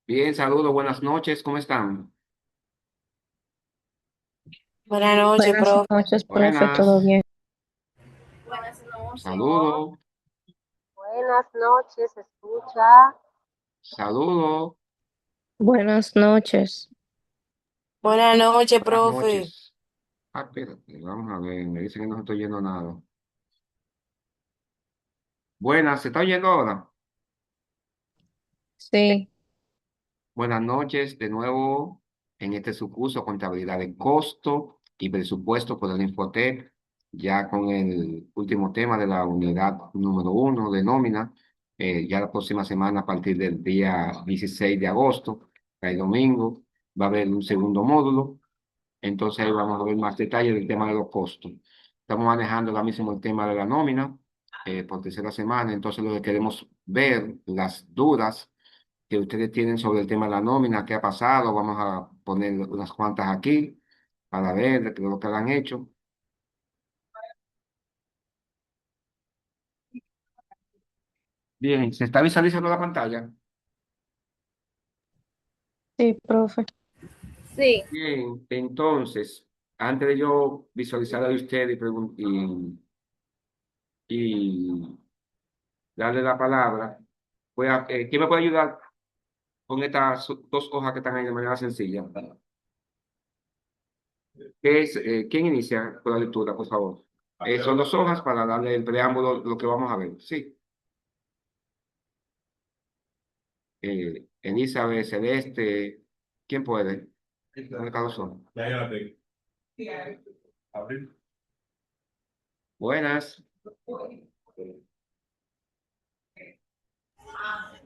Bien, saludos, buenas noches, ¿cómo están? Buenas noches, Buenas profe. noches, profe, ¿todo Buenas, bien? Buenas noches. saludos, Buenas noches, escucha. saludos, Buenas noches. Buenas noches, buenas profe. noches. Espérate, vamos a ver, me dice que no se está oyendo nada. Buenas, ¿se está oyendo ahora? Sí, Buenas noches, de nuevo en este subcurso Contabilidad de Costo y Presupuesto por el Infotep, ya con el último tema de la unidad número uno de nómina, ya la próxima semana a partir del día 16 de agosto, el domingo, va a haber un segundo módulo, entonces ahí vamos a ver más detalles del tema de los costos. Estamos manejando ahora mismo el tema de la nómina por tercera semana, entonces lo que queremos ver, las dudas que ustedes tienen sobre el tema de la nómina, qué ha pasado. Vamos a poner unas cuantas aquí para ver lo que han hecho. Bien, ¿se está visualizando la pantalla? sí, profe. Sí. Bien, entonces, antes de yo visualizar a usted y darle la palabra, ¿quién me puede ayudar con estas dos hojas que están ahí de manera sencilla? ¿Quién inicia con la lectura, por favor? Son dos hojas para darle el preámbulo, lo que vamos a ver. Sí. Elizabeth, Celeste, ¿quién puede? ¿Dónde cada son? Ya, la tengo. Abril. Buenas.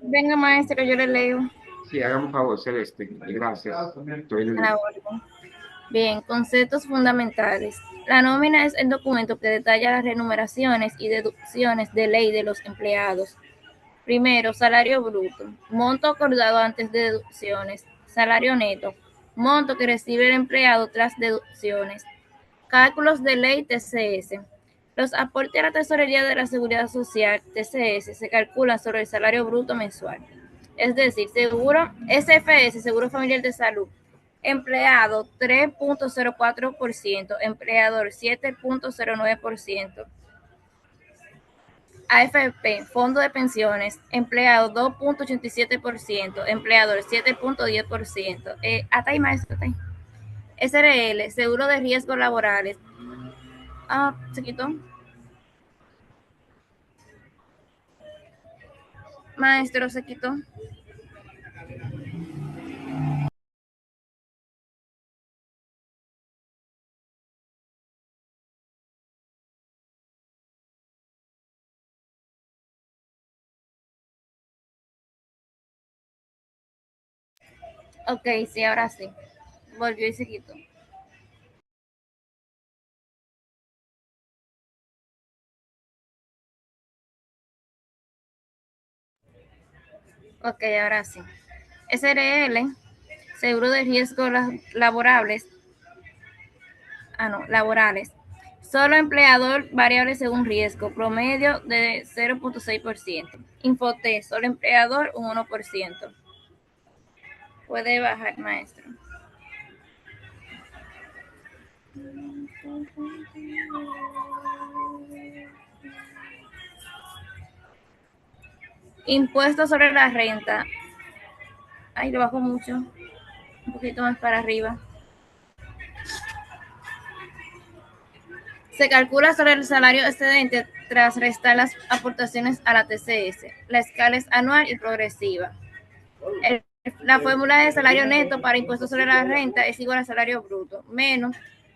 Venga, maestro, yo le leo. Sí, hágame un favor, Celeste. Gracias. Estoy A la orden. Bien, conceptos fundamentales. La nómina es el documento que detalla las remuneraciones y deducciones de ley de los empleados. Primero, salario bruto, monto acordado antes de deducciones. Salario neto, monto que recibe el empleado tras deducciones. Cálculos de ley TCS. Los aportes a la Tesorería de la Seguridad Social, TCS, se calculan sobre el salario bruto mensual. Es decir, seguro SFS, Seguro Familiar de Salud, empleado 3.04%, empleador 7.09%, AFP, Fondo de Pensiones, empleado 2.87%, empleador 7.10%. Hasta ahí, maestro, hasta ahí. SRL, Seguro de Riesgos Laborales. Ah, se quitó. Maestro, se quitó. Ok, sí, ahora sí. Volvió y se quitó. Ok, ahora sí. SRL, Seguro de Riesgos Laborables. Ah, no, laborales. Solo empleador variable según riesgo, promedio de 0.6%. Infote, solo empleador un 1%. Puede bajar, maestro. Impuesto sobre la renta. Ay, lo bajo mucho. Un poquito más para arriba. Se calcula sobre el salario excedente tras restar las aportaciones a la TCS. La escala es anual y progresiva. La fórmula de salario neto para impuestos sobre la renta es igual al salario bruto menos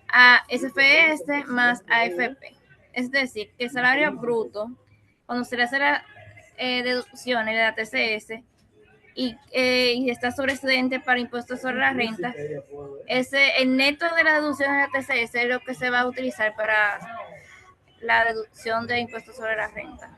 a SFS más AFP. Es decir, que el salario bruto, cuando se le hace la deducciones de la TCS y está sobre excedente para impuestos sobre la renta, el neto de la deducción de la TCS es lo que se va a utilizar para la deducción de impuestos sobre la renta.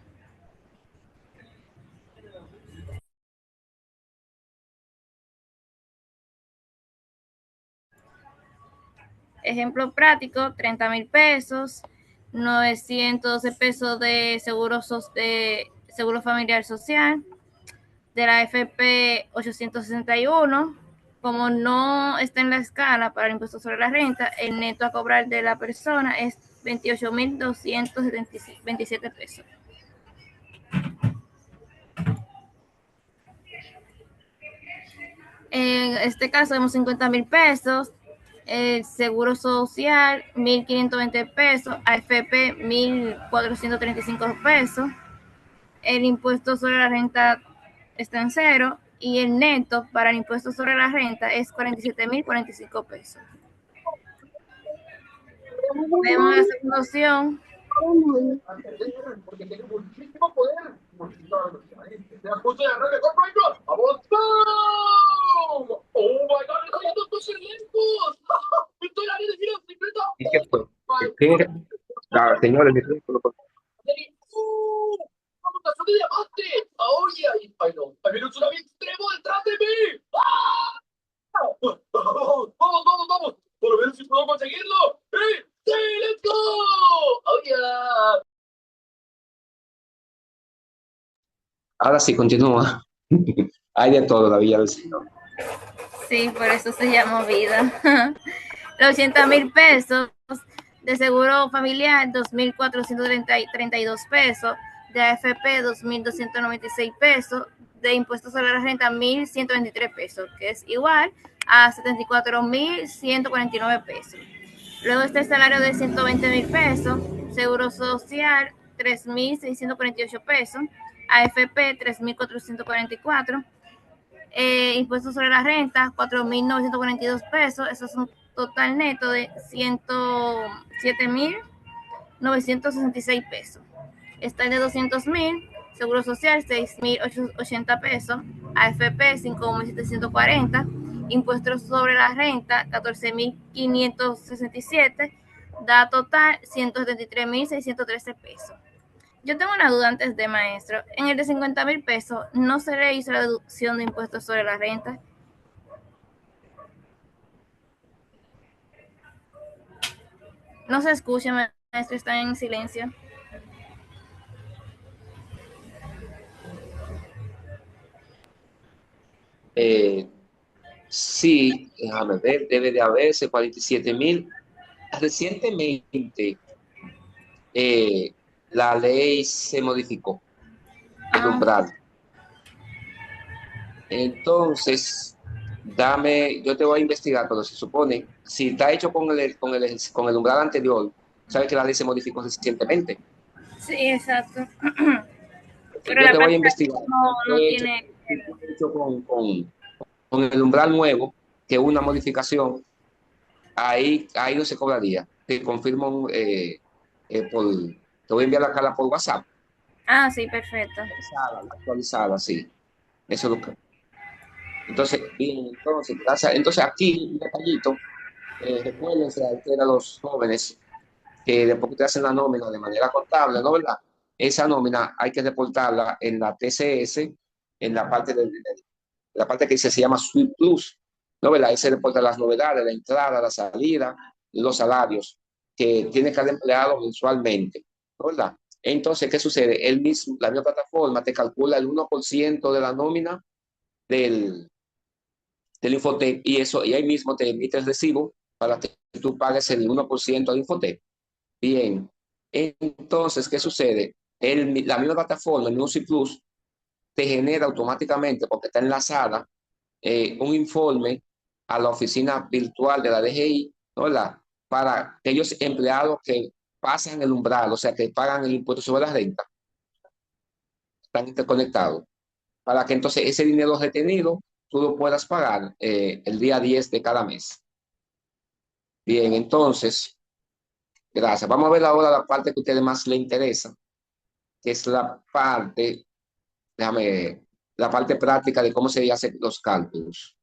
Ejemplo práctico, 30,000 pesos, 912 pesos de seguro familiar social, de la FP 861. Como no está en la escala para el impuesto sobre la renta, el neto a cobrar de la persona es 28.227 pesos. En este caso vemos 50.000 pesos, el seguro social 1.520 pesos, AFP 1.435 pesos, el impuesto sobre la renta está en cero y el neto para el impuesto sobre la renta es 47.045 pesos. Vemos la segunda opción. Porque tiene muchísimo poder. Multiplicar a la gente. ¿Te das cuenta de la red de Corporation? ¡Vamos! ¡Oh, my God! ¡Estoy a tus lentos! ¡Estoy la vida de secreta! ¿Y qué fue? ¿Qué era? Ah, señores, ¡Vamos a subir diamante! ¡Oye! ¡Ay, no! ¡Hay un tsunami extremo detrás de mí! ¡Ah! ¡Vamos, vamos, vamos! ¡Por ver si puedo conseguirlo! ¡Sí! ¡Sí! ¡Let's go! ¡Oh, yeah! ahora sí, continúa. Hay de todo la Villa del Señor. Sí, por eso se llama vida. Los 80.000 pesos de seguro familiar, 2.432 pesos, de AFP, 2.296 pesos, de impuestos sobre la renta, 1.123 pesos, que es igual a 74.149 pesos. Luego está el salario de 120.000 pesos, seguro social, 3.648 pesos, AFP, 3.444, impuestos sobre la renta, 4.942 pesos, eso es un total neto de 107.966 pesos. Está el de 200.000, seguro social 6.880 pesos, AFP 5.740, impuestos sobre la renta 14.567, da total 173.613 pesos. Yo tengo una duda antes de maestro. En el de 50.000 pesos, ¿no se le hizo la deducción de impuestos sobre la renta? No se escucha, maestro, está en silencio. Eh, sí, déjame ver, debe de haberse 47.000. Recientemente, eh, la ley se modificó, el Ah, umbral. Entonces, yo te voy a investigar, pero se supone, si está hecho con el umbral anterior, sabes que la ley se modificó recientemente. sí, exacto. Pero Yo la te voy a parte investigar. no tiene. Si fue hecho con el umbral nuevo, que es una modificación, ahí no se cobraría. Te confirmo te voy a enviar la cara por WhatsApp. Ah, sí, perfecto. Actualizada, sí. Eso es lo que. Entonces, bien, entonces aquí un detallito, recuérdense que a los jóvenes que después que te hacen la nómina de manera contable, ¿no, verdad? Esa nómina hay que reportarla en la TCS, en la parte que se llama Suite Plus, ¿no, verdad? Ahí se reportan las novedades, la entrada, la salida, los salarios que tiene cada empleado mensualmente, ¿no, verdad? Entonces, ¿qué sucede? La misma plataforma te calcula el 1% de la nómina del, del Infotep y ahí mismo te emite el recibo para que tú pagues el 1% de Infotep. Bien, entonces, ¿qué sucede? La misma plataforma, el Music Plus, te genera automáticamente, porque está enlazada, un informe a la oficina virtual de la DGI, ¿no? Para aquellos empleados que pasan el umbral, o sea, que pagan el impuesto sobre la renta, están interconectados, para que entonces ese dinero retenido tú lo puedas pagar el día 10 de cada mes. Bien, entonces, gracias. Vamos a ver ahora la parte que a ustedes más les interesa, que es déjame, la parte práctica de cómo se hacen los cálculos.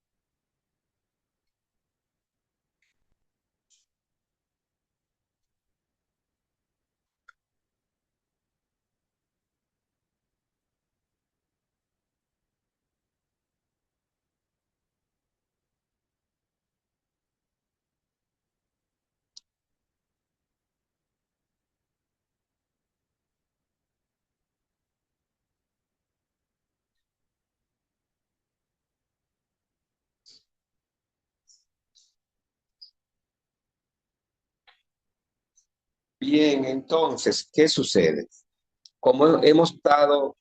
Bien, entonces, ¿qué sucede? Como hemos estado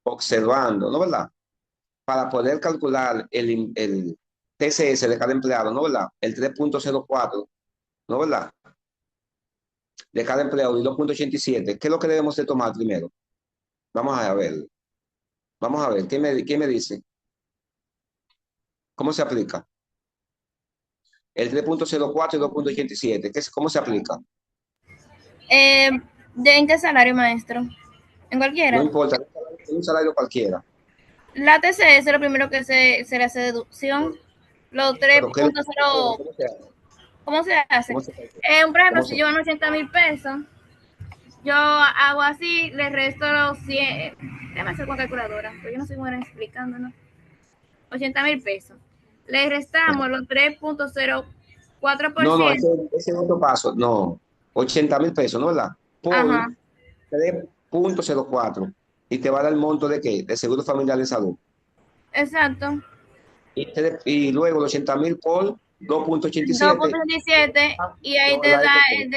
observando, ¿no verdad? Para poder calcular el TCS de cada empleado, ¿no verdad? El 3.04, ¿no verdad? De cada empleado y 2.87. ¿Qué es lo que debemos de tomar primero? Vamos a ver. Vamos a ver. ¿Qué me dice? ¿Cómo se aplica? El 3.04 y 2.87. ¿Cómo se aplica? Eh, ¿En qué salario, maestro? ¿En No cualquiera? importa, un salario cualquiera. La TCS es lo primero que se le hace deducción. Los Pero ¿qué, 3.0, cómo se hace? ¿cómo se hace? ¿Cómo se hace? Por ejemplo, ¿Cómo si se yo hace? gano 80.000 pesos, yo hago así, le resto los 100. Déjame hacer con calculadora, porque yo no soy buena explicando, ¿no? 80.000 pesos. Le restamos los No, no, ese 3.04%. es otro paso. No, 80.000 pesos, ¿no verdad? Por Ajá, 3.04. Y te va a dar el monto de qué? De seguro familiar de salud. exacto. Y luego los 80.000 por 2.87. 2.87 y ahí Yo te la da FP. el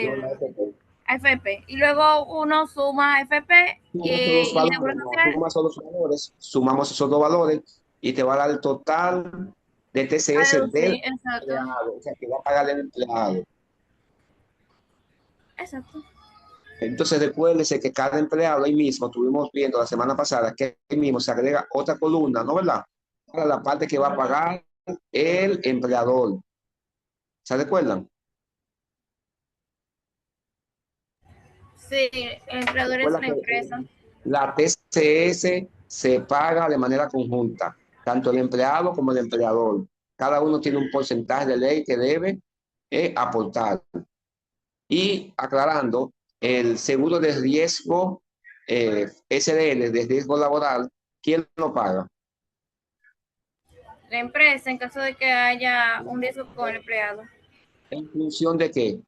Yo de la FP. AFP. Y luego uno suma AFP Sumas los y Seguro valores, no, Social. sumas los valores, sumamos esos dos valores y te va a dar el total de A TCS del deducir, exacto. empleado, o sea, que va a pagar el empleado. Exacto. Entonces recuérdese que cada empleado ahí mismo, estuvimos viendo la semana pasada, que ahí mismo se agrega otra columna, ¿no verdad? Para la parte que va a pagar el empleador. ¿Se recuerdan? Sí, el empleador es Recuerda la que empresa. la TCS se paga de manera conjunta, tanto el empleado como el empleador. Cada uno tiene un porcentaje de ley que debe aportar. Y aclarando, el seguro de riesgo SDL, de riesgo laboral, ¿quién lo paga? La empresa, en caso de que haya un riesgo con el empleado. ¿En función de qué?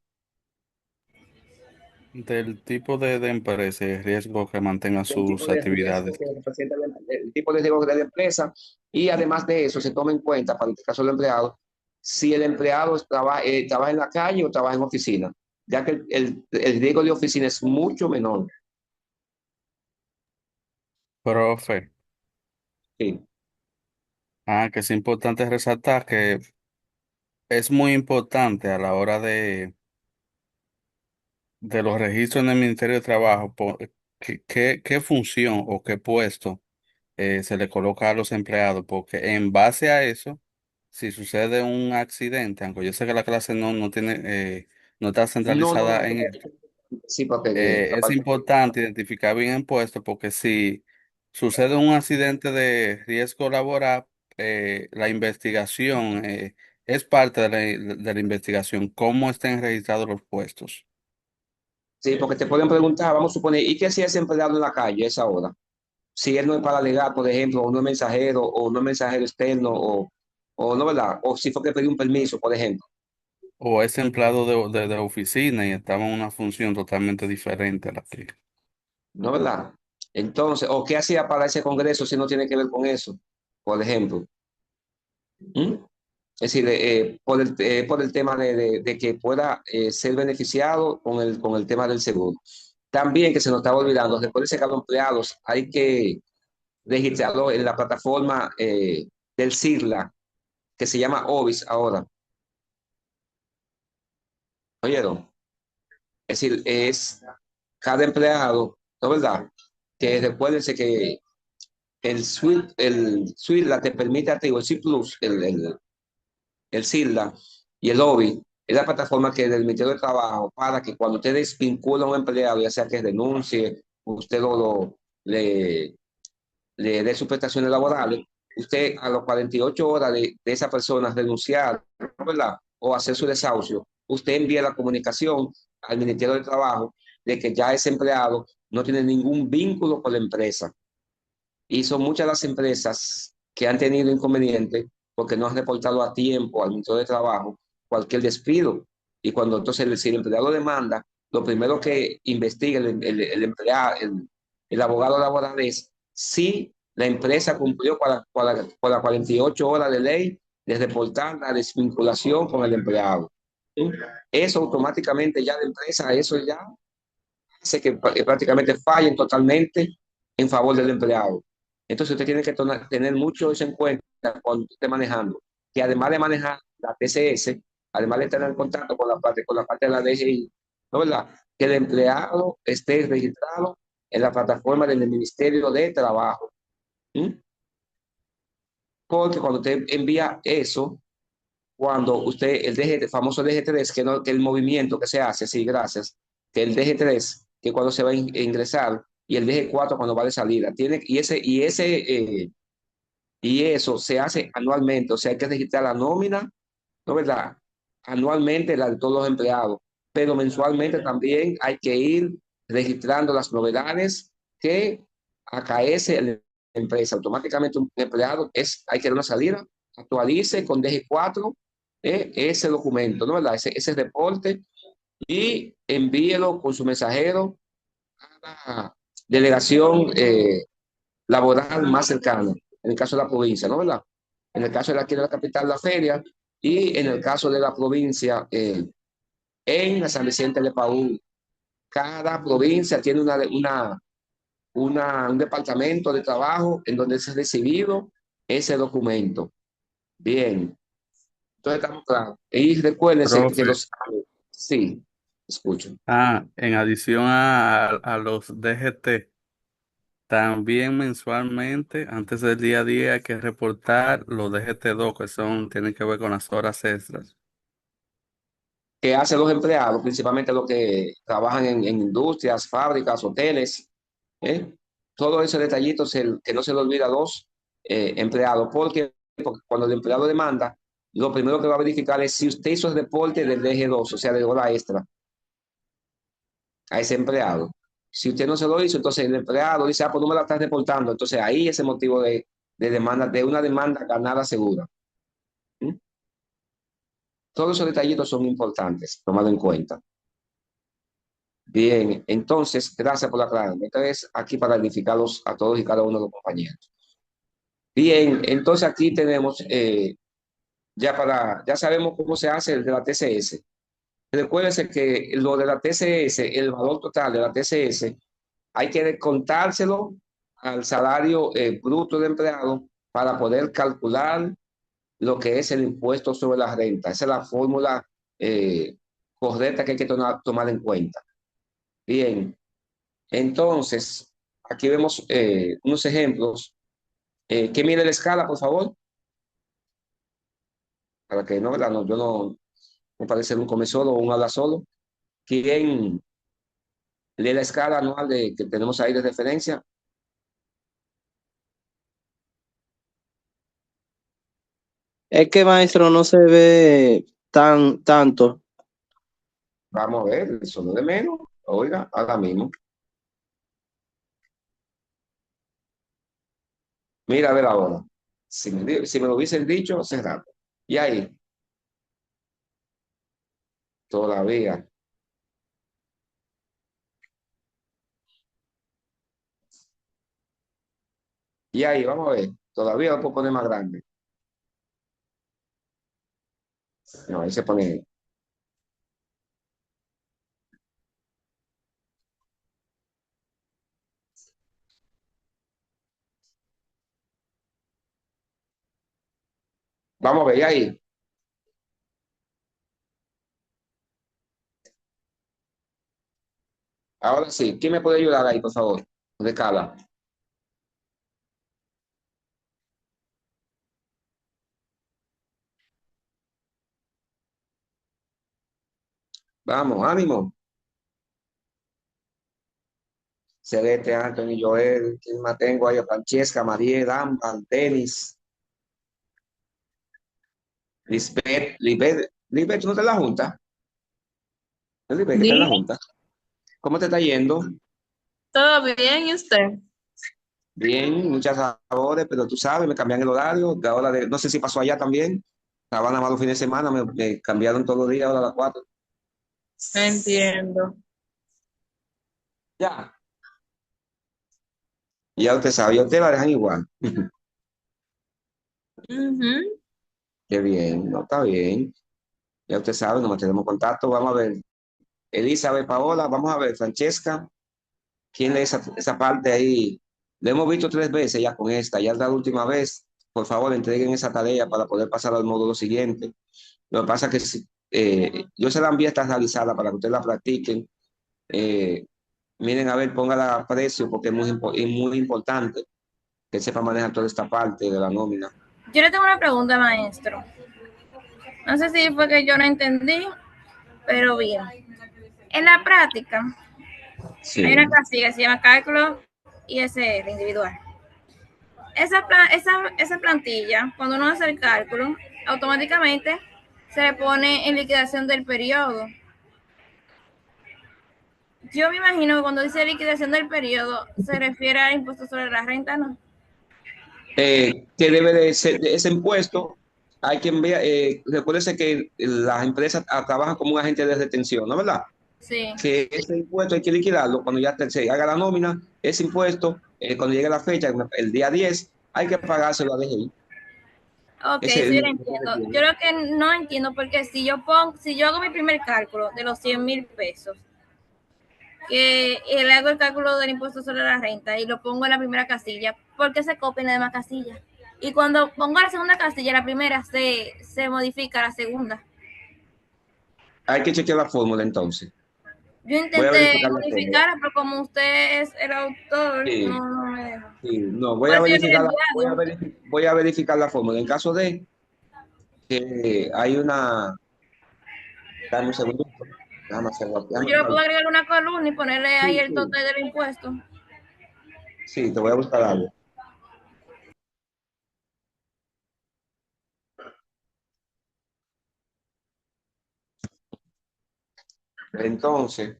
Del tipo de empresa y riesgo que mantenga Del tipo sus de riesgo actividades. que representa el tipo de riesgo de la empresa. Y además de eso, se toma en cuenta, para el caso del empleado, si el empleado trabaja en la calle o trabaja en oficina, ya que el riesgo de oficina es mucho menor. Profe, Sí. que es importante resaltar que es muy importante a la hora de los registros en el Ministerio de Trabajo, qué función o qué puesto se le coloca a los empleados, porque en base a eso, si sucede un accidente, aunque yo sé que la clase no tiene, no está No, no, centralizada no. en esto, Sí, porque es aparte. importante identificar bien el puesto, porque si sucede un accidente de riesgo laboral, la investigación es parte de la investigación, cómo estén registrados los puestos. Sí, porque te pueden preguntar, vamos a suponer, ¿y qué si es empleado en la calle a esa hora? Si él no es para legal, por ejemplo, o no es mensajero externo, o no, ¿verdad? O si fue que pidió un permiso, por ejemplo, O es empleado de oficina y estaba en una función totalmente diferente a la que... ¿no, verdad? Entonces, o qué hacía para ese congreso si no tiene que ver con eso, por ejemplo. ¿Mm? Es decir, por el tema de que pueda ser beneficiado con el tema del seguro. También que se nos estaba olvidando, después de que a los empleados hay que registrarlo en la plataforma del CIRLA, que se llama OBIS ahora. ¿Oyeron? Es decir, es cada empleado, ¿no verdad? Que recuérdense que el SWIRLA te permite a ti, o el C Plus, el CIRLA y el OBI, es la plataforma que del Ministerio de Trabajo para que cuando usted desvincula a un empleado, ya sea que renuncie, usted le, le dé sus prestaciones laborales, usted a las 48 horas de esa persona renunciar, ¿verdad? O hacer su desahucio, usted envía la comunicación al Ministerio de Trabajo de que ya ese empleado no tiene ningún vínculo con la empresa. Y son muchas las empresas que han tenido inconvenientes porque no han reportado a tiempo al Ministerio de Trabajo cualquier despido. Y cuando entonces si el empleado demanda, lo primero que investiga el empleado, el abogado laboral es si la empresa cumplió con las 48 horas de ley de reportar la desvinculación con el empleado. ¿sí? Eso automáticamente ya la empresa, eso ya hace que prácticamente fallen totalmente en favor del empleado. Entonces usted tiene que tener mucho eso en cuenta cuando esté manejando, que además de manejar la TCS, además de tener contacto con la parte de la DGI, ¿no verdad? Que el empleado esté registrado en la plataforma del Ministerio de Trabajo. ¿Sí? Porque cuando usted envía eso, cuando usted, el DG, el famoso DG3, que, no, que el movimiento que se hace, sí, gracias, que el DG3, que cuando se va a ingresar, y el DG4 cuando va de salida, tiene, y eso se hace anualmente, o sea, hay que registrar la nómina, ¿no verdad? Anualmente la de todos los empleados, pero mensualmente también hay que ir registrando las novedades que acaece en la empresa. Automáticamente un empleado hay que dar una salida, actualice con DG4 ese documento, ¿no verdad? Ese reporte y envíelo con su mensajero a la delegación laboral más cercana, en el caso de la provincia, ¿no verdad? En el caso de aquí de la capital, la feria, y en el caso de la provincia, en la San Vicente de Paúl. Cada provincia tiene un departamento de trabajo en donde se ha recibido ese documento. Bien, entonces estamos claros. Y recuérdense que Profe, los... Sí, escucho. en adición a los DGT, también mensualmente, antes del día a día, hay que reportar los DGT2, que tienen que ver con las horas extras. ¿Qué hacen los empleados? Principalmente los que trabajan en industrias, fábricas, hoteles. ¿Eh? Todo ese detallito que no se le olvida a los empleados, porque cuando el empleado demanda, lo primero que va a verificar es si usted hizo el reporte del DG2, o sea, de hora extra, a ese empleado. Si usted no se lo hizo, entonces el empleado dice, ah, pues no me la estás reportando. Entonces ahí es el motivo de demanda, de una demanda ganada segura. ¿Mm? Todos esos detallitos son importantes, tomado en cuenta. Bien, entonces, gracias por la aclaración. Entonces, aquí para edificarlos a todos y cada uno de los compañeros. Bien, entonces aquí tenemos, ya sabemos cómo se hace el de la TCS. Recuérdense que lo de la TCS, el valor total de la TCS, hay que descontárselo al salario bruto de empleado para poder calcular lo que es el impuesto sobre la renta. Esa es la fórmula correcta que hay que tomar en cuenta. Bien, entonces, aquí vemos unos ejemplos. ¿Qué mide la escala, por favor? Para que no, ¿verdad? No, yo no parece un come solo o un habla solo. ¿Quién lee la escala anual que tenemos ahí de referencia? Es que maestro no se ve tanto. Vamos a ver, eso no de menos. Oiga, ahora mismo. Mira, a ver ahora. Si me lo hubiesen dicho, hace rato. Y ahí, todavía. Y ahí, vamos a ver. Todavía lo puedo poner más grande. No, ahí se pone. Vamos a ver, y ahí. Ahora sí, ¿quién me puede ayudar ahí, por favor? De escala. Vamos, ánimo. Celeste, Anthony, Joel, ¿quién más tengo ahí? Francesca, Mariel, Ámbar, Denis, Lisbeth, ¿tú no te la junta? ¿Es Lisbeth que está en la Dime, junta? ¿Cómo te está yendo? ¿todo bien? ¿Y usted? Bien, muchas labores, pero tú sabes, me cambian el horario, no sé si pasó allá también, estaban nada más los fines de semana, me cambiaron todos los días, ahora a las 4. Entiendo. Ya, ya usted sabe, ya usted la dejan igual. Ujú. Qué bien, no está bien. Ya usted sabe, nos mantenemos en contacto. Vamos a ver. Elizabeth, Paola, vamos a ver. Francesca, ¿quién lee esa parte ahí? Lo hemos visto 3 veces ya con esta. Ya es la última vez. Por favor, entreguen esa tarea para poder pasar al módulo siguiente. Lo que pasa es que yo se la envío esta realizada para que ustedes la practiquen. Miren, a ver, póngala a precio porque es muy importante que sepa manejar toda esta parte de la nómina. Yo le tengo una pregunta, maestro. No sé si fue que yo no entendí, pero bien. En la práctica, Sí. hay una casilla que se llama cálculo ISR individual. Esa plantilla, cuando uno hace el cálculo, automáticamente se le pone en liquidación del periodo. Yo me imagino que cuando dice liquidación del periodo, se refiere al impuesto sobre la renta, ¿no? Que debe de ser ese impuesto. Hay que enviar, recuérdese que las empresas trabajan como un agente de retención, ¿no es verdad? Sí. Que ese impuesto hay que liquidarlo cuando ya se haga la nómina. Ese impuesto, cuando llegue la fecha, el día 10, hay que pagárselo a DGI. Ok, Ese sí, es lo el entiendo. Yo lo que no entiendo, porque si yo hago mi primer cálculo de los 100,000 pesos, que le hago el cálculo del impuesto sobre la renta y lo pongo en la primera casilla, ¿por qué se copia en la demás casilla? Y cuando pongo la segunda casilla, la primera se modifica a la segunda. Hay que chequear la fórmula entonces. Yo Voy a intenté verificar la fórmula. modificarla, pero como usted es el autor, Sí, no me deja. sí, no, Por eso yo no lo he enviado. voy a verificar la fórmula. En caso de que hay una, dame un segundo, déjame hacerlo, Yo lo puedo agregar una columna y ponerle ahí sí, el sí, total del impuesto. sí, te voy a buscar algo. Entonces,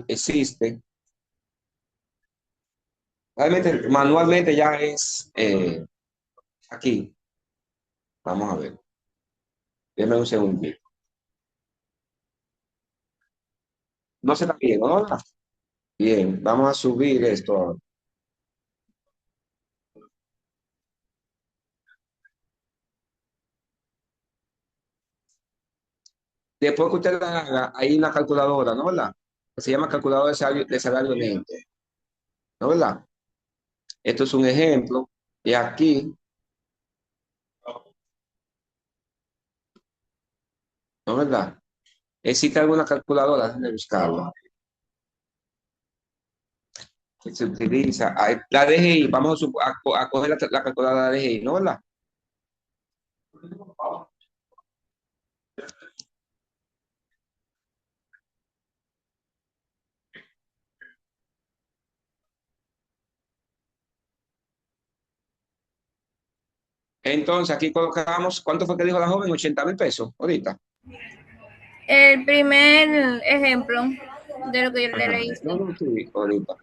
existen, realmente manualmente ya es aquí. Vamos a ver, déme un segundo. No se está viendo, ¿no? Bien, vamos a subir esto ahora. Después que usted la haga, hay una calculadora, ¿no verdad? Que se llama calculadora de salario neto, ¿no verdad? Esto es un ejemplo. Y aquí, ¿no verdad? Existe alguna calculadora, déjame buscarla. Que se utiliza. La DGI, vamos a coger la calculadora de DGI, ¿no verdad? Entonces, aquí colocamos, ¿cuánto fue que dijo la joven? 80,000 pesos, ahorita. El primer ejemplo de lo que yo le Ajá. leí. No, no, sí, ahorita.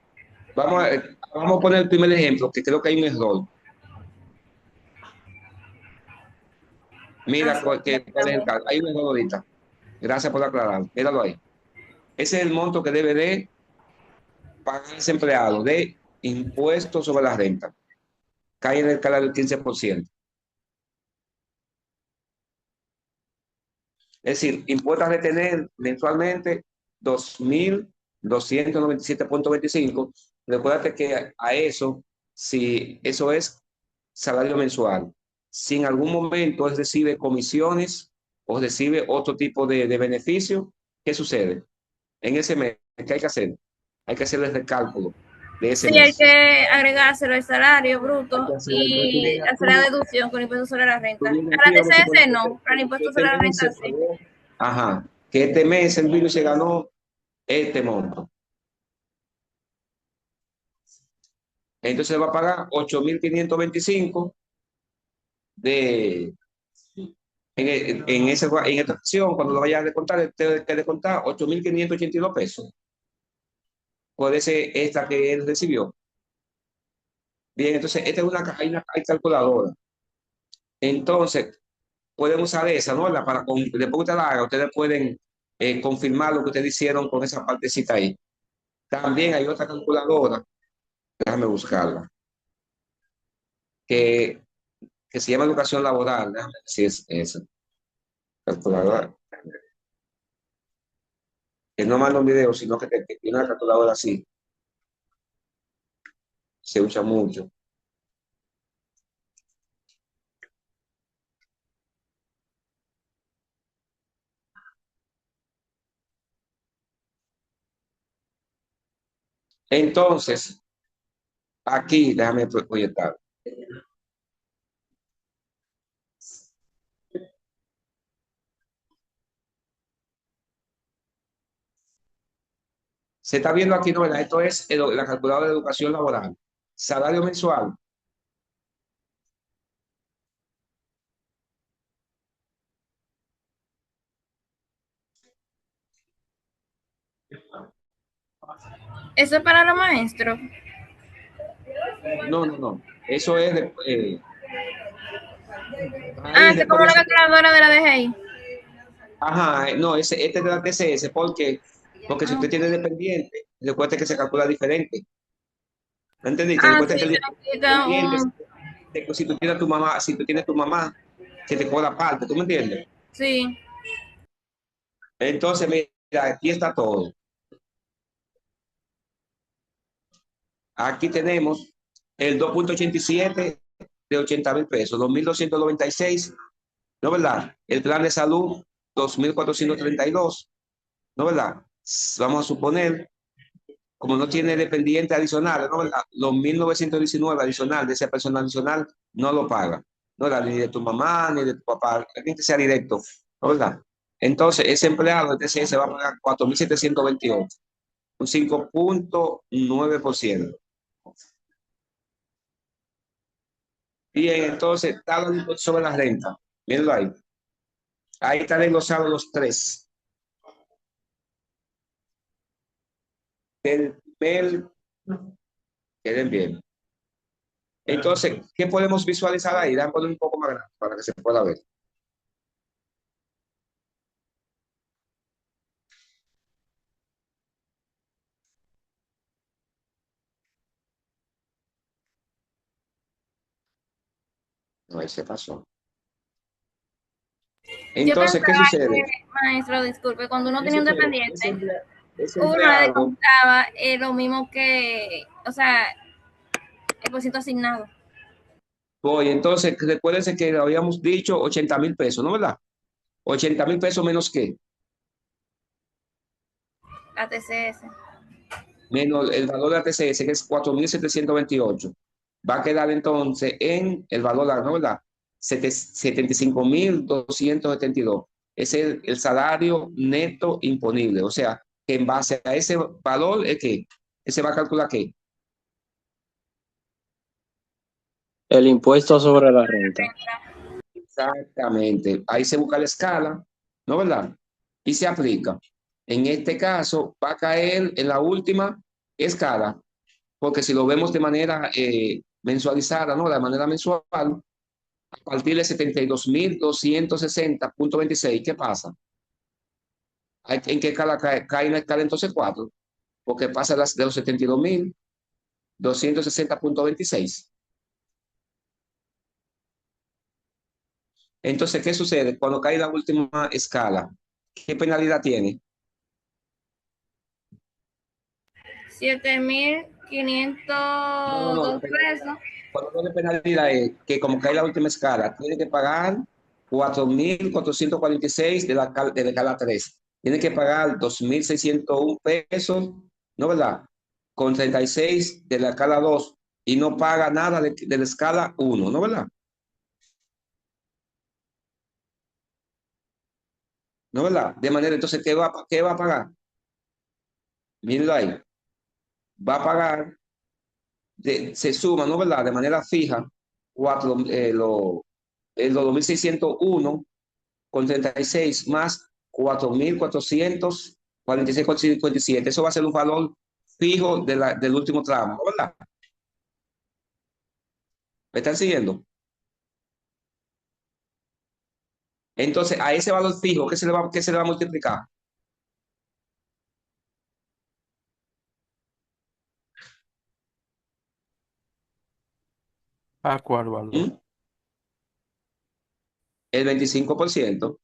Vamos a poner el primer ejemplo, que creo que hay un error. Mira, cuál es el caso. Hay un error ahorita. Gracias por aclarar. Míralo ahí. Ese es el monto que debe de pagar ese empleado de impuestos sobre la renta. Cae en el escala del 15%. Es decir, impuestos a retener mensualmente 2.297,25. Recuérdate que a eso, si eso es salario mensual, si en algún momento él recibe comisiones o recibe otro tipo de beneficio, ¿qué sucede? En ese mes, ¿qué hay que hacer? Hay que hacer el recálculo de ese Sí, hay mes. que agregárselo al salario Hay que bruto hacer, entonces tú y vienes hacer la aquí, deducción con el impuesto sobre la renta. tú vienes A la aquí, vamos a TCS suponer no, para el impuesto este sobre la mes se renta sí. pagó, ajá, que este mes el virus se ganó este monto. Entonces va a pagar 8.525 de, en esta acción, cuando lo vayas a descontar, te que descontar 8.582 pesos. Puede ser esta que él recibió. Bien, entonces esta es hay calculadora. Entonces, pueden usar esa, ¿no? Después que usted la haga, ustedes pueden confirmar lo que ustedes hicieron con esa partecita ahí. También hay otra calculadora, déjame buscarla, que que se llama educación laboral. Déjame ver si es esa. Calculadora. Que no manda un video, sino que tiene una calculadora así. Se usa mucho. Entonces, aquí, déjame proyectar. Se está viendo aquí, ¿no? ¿Verdad? Esto es la calculadora de educación laboral. Salario mensual. Eso es para los maestros. No, no, no. Eso es, Ah, ahí eso es como después la de... calculadora de la DGI. Ajá, no, este es de la TCS, porque si Ah, usted tiene dependiente, recuerde que se calcula diferente. ¿Me entendiste? ah, Recuerda sí, que el se necesita dependiente, un... si tú tienes a tu mamá, si tú tienes tu mamá, se te cobra aparte, ¿tú me entiendes? Sí. Entonces, mira, aquí está todo. Aquí tenemos el 2,87 de 80.000 pesos, 2.296, ¿no verdad? El plan de salud, 2.432, ¿no verdad? Vamos a suponer, como no tiene dependiente adicional, ¿no verdad? Los 1.919 adicional de esa persona adicional no lo paga, ¿no verdad? Ni de tu mamá, ni de tu papá, alguien que sea directo, ¿no verdad? Entonces, ese empleado de TCS va a pagar 4.728, un 5,9%. Bien, entonces, está el impuesto sobre la renta. Mírenlo ahí. Ahí están engrosados los tres. El primer, queden bien. Entonces, ¿qué podemos visualizar ahí? Dándole un poco más grande para que se pueda ver. No, ahí se pasó. Yo Entonces, ¿qué pensaba sucede? que, maestro, disculpe, cuando uno ¿Qué tenía un sucede? dependiente, Ese uno le empleado, descontaba lo mismo que, o sea, el por ciento asignado, oye, entonces, recuérdense que habíamos dicho 80.000 pesos, ¿no verdad? 80.000 pesos menos qué, a TCS. menos el valor de la TCS, que es 4.728. Va a quedar entonces en el valor, ¿no verdad? 75.272. Es el salario neto imponible. O sea, que en base a ese valor es que se va a calcular qué. El impuesto sobre la renta. Exactamente. Ahí se busca la escala, ¿no verdad? Y se aplica. En este caso, va a caer en la última escala, porque si lo vemos de manera mensualizada, ¿no? De manera mensual, a partir de 72.260,26, ¿qué pasa? ¿En qué escala cae? Cae en la escala entonces 4, porque pasa de los 72.260,26. Entonces, ¿qué sucede? Cuando cae la última escala, ¿qué penalidad tiene? Siete mil No, no, quinientos no, dos pesos. cuando no de penalidad es que como cae la última escala, tiene que pagar 4.446 de la escala 3. Tiene que pagar 2.601 pesos, ¿no verdad? Con 36 de la escala 2 y no paga nada de la escala 1, ¿no verdad? ¿No verdad? De manera, entonces, qué va a pagar? Mírenlo ahí. Va a pagar, se suma, ¿no verdad? De manera fija, los 2.601 con 36 más 4.446,57. Eso va a ser un valor fijo del último tramo, ¿verdad? ¿Me están siguiendo? Entonces, a ese valor fijo, qué se le va a multiplicar? ¿A cuál valor? ¿Mm? El 25%.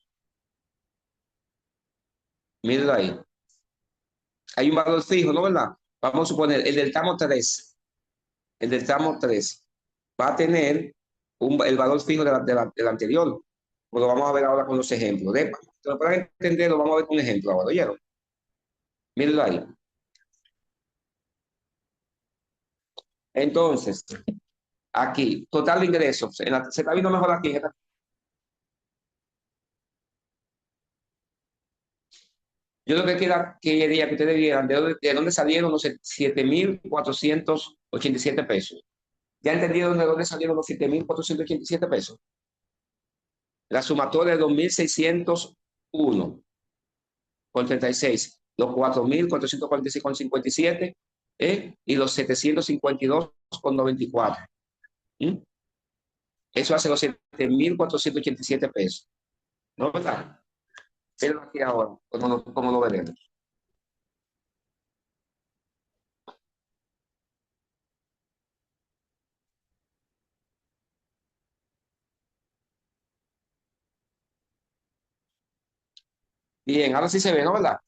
Mírenlo ahí. Hay un valor fijo, ¿no, verdad? Vamos a suponer, el del tramo 3. El del tramo 3 va a tener el valor fijo del anterior. Pues lo vamos a ver ahora con los ejemplos. Para entenderlo, vamos a ver con un ejemplo ahora. ¿Oyeron? Mírenlo ahí. Entonces, aquí, total de ingresos. ¿Se está viendo mejor aquí? Yo lo que quería que ustedes vieran de dónde salieron los 7.487 pesos. ¿Ya entendieron de dónde salieron los 7.487 pesos? La sumatoria de 2.601,36, los 4.446,57 y los 752,94. Eso hace los 7.487 pesos. ¿No es verdad? Pero aquí ahora, ¿cómo lo veremos? Bien, ahora sí se ve, ¿no, verdad?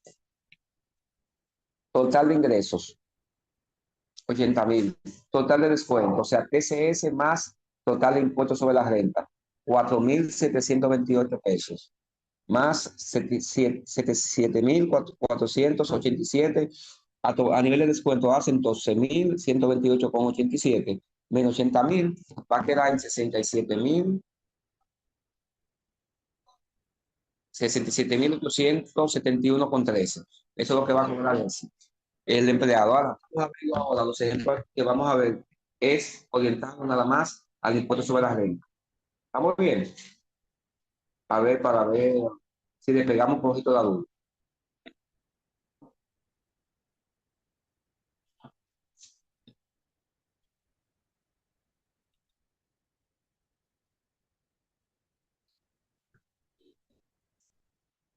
Total de ingresos, 80.000. Total de descuento, o sea, TCS más total de impuestos sobre la renta, 4.728 pesos. Más 7.487. A nivel de descuento hacen 12.128,87. Menos 80.000, va a quedar en 67.871,13. Eso es lo que va a cobrar el empleado. Ahora, los ejemplos que vamos a ver es orientado nada más al impuesto sobre la renta. ¿Estamos bien? A ver, para ver si despegamos un poquito la duda.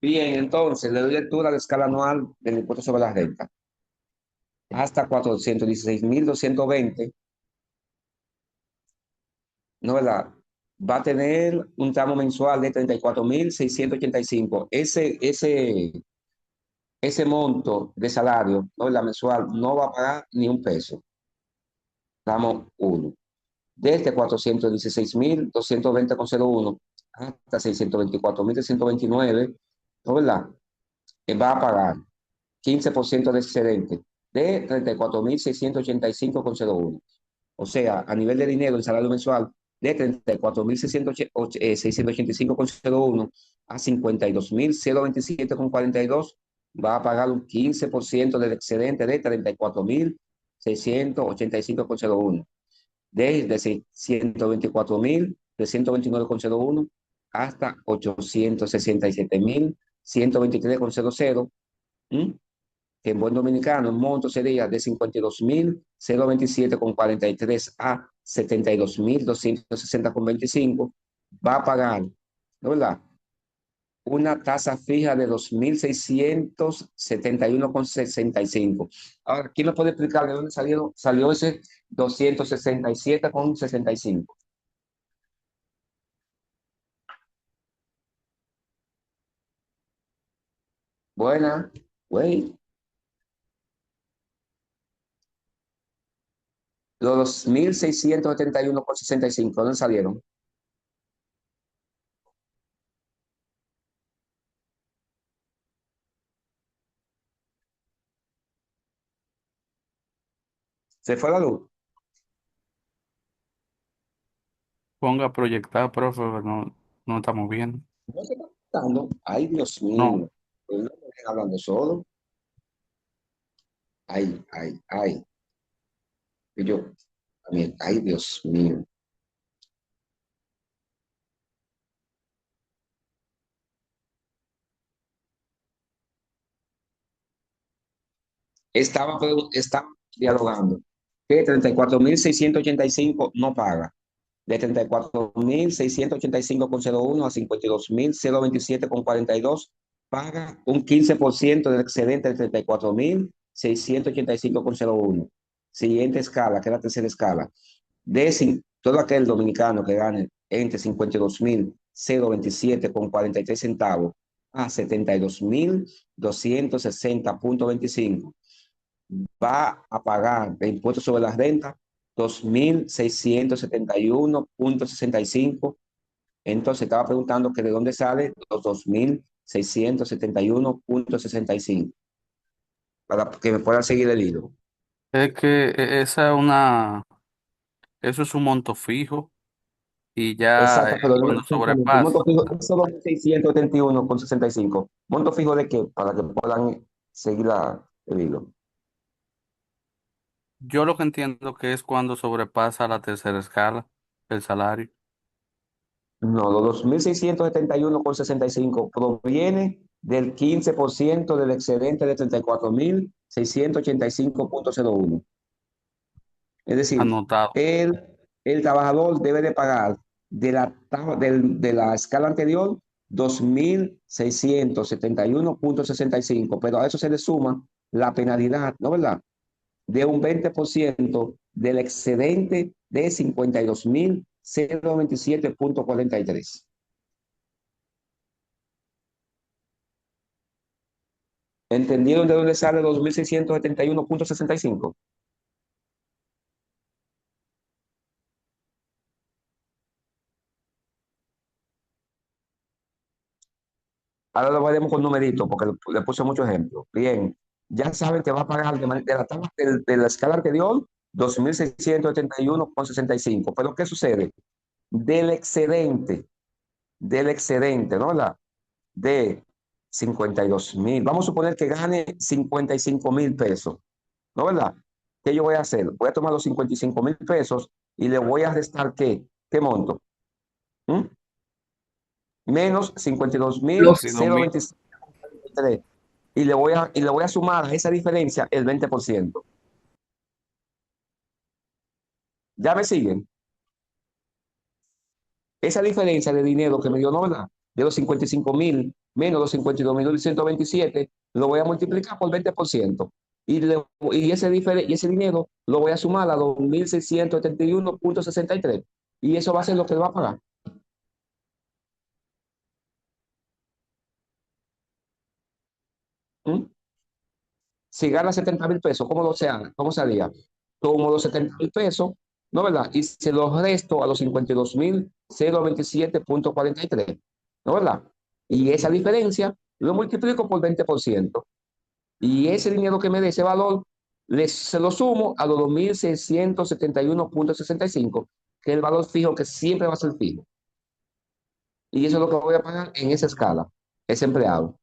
Bien, entonces le doy lectura a la escala anual del impuesto sobre la renta. Hasta 416.220, ¿no, verdad? Va a tener un tramo mensual de 34.685. Ese monto de salario, ¿no, verdad? Mensual, no va a pagar ni un peso. Tramo 1. Desde 416.220,01 hasta 624.329, ¿no, verdad? Va a pagar 15% de excedente de 34.685,01. O sea, a nivel de dinero, el salario mensual de 34.685,01 a 52.027,42 va a pagar un 15% del excedente de 34.685,01. Desde 124.329,01 hasta 867.123,00. Que en buen dominicano el monto sería de 52.027,43 a 72.260,25. Va a pagar, ¿no, verdad? Una tasa fija de 2.671,65. Ahora, ¿quién me puede explicar de dónde salió ese 267,65? Buena, güey. Los 2.671,65, ¿dónde salieron? ¿Se fue la luz? Ponga a proyectar, profe, no, no estamos viendo. No se está contando. Ay, Dios No, mío. Pues no me dejen hablando solo. Ay, ay, ay. Y yo, también, ay, Dios mío. Estaba dialogando que 34.685 no paga. De 34.685,01 a 52.027,42 paga un 15% del excedente de 34.685,01. Siguiente escala, que es la tercera escala. Todo aquel dominicano que gane entre $72,027,43 a 72,260,25. Va a pagar de impuestos sobre la renta 2,671,65. Entonces estaba preguntando que de dónde sale los 2,671,65 para que me puedan seguir el hilo. Es que eso es un monto fijo y ya Exacto, pero no cuando exactamente. El sobrepasa, monto fijo, esos 2,671,65. ¿Monto fijo de qué? Para que puedan seguir el hilo. yo lo que entiendo que es cuando sobrepasa la tercera escala, el salario. No, los 2,671,65 proviene del 15% del excedente de 34,685,01. Es decir, Anotado. el trabajador debe de pagar de la escala anterior 2,671,65, pero a eso se le suma la penalidad, ¿no verdad? De un 20% del excedente de 52,027,43. ¿Entendieron de dónde sale 2,671,65? Ahora lo veremos con numeritos porque le puse muchos ejemplos. Bien, ya saben que va a pagar de la tabla de la escala anterior 2,671,65. Pero ¿qué sucede? Del excedente, ¿no? De 52,000. Vamos a suponer que gane 55,000 pesos, ¿no verdad? ¿Qué yo voy a hacer? Voy a tomar los 55,000 pesos y le voy a restar ¿qué? ¿Qué monto? ¿Mm? Menos 22.000. 52,027,43. Y le voy a sumar a esa diferencia el 20%. ¿Ya me siguen? Esa diferencia de dinero que me dio Nola, de los 55,000 menos los 52,127, lo voy a multiplicar por 20%. Y ese dinero lo voy a sumar a 2,671,63. Y eso va a ser lo que va a pagar. ¿Mm? Si gana 70,000 pesos, ¿cómo se haría? Tomo los 70,000 pesos, ¿no verdad? Y se los resto a los 52,027,43, ¿no verdad? Y esa diferencia lo multiplico por 20%. Y ese dinero que me dé ese valor, se lo sumo a los 2,671,65, que es el valor fijo que siempre va a ser fijo. Y eso es lo que voy a pagar en esa escala, ese empleado.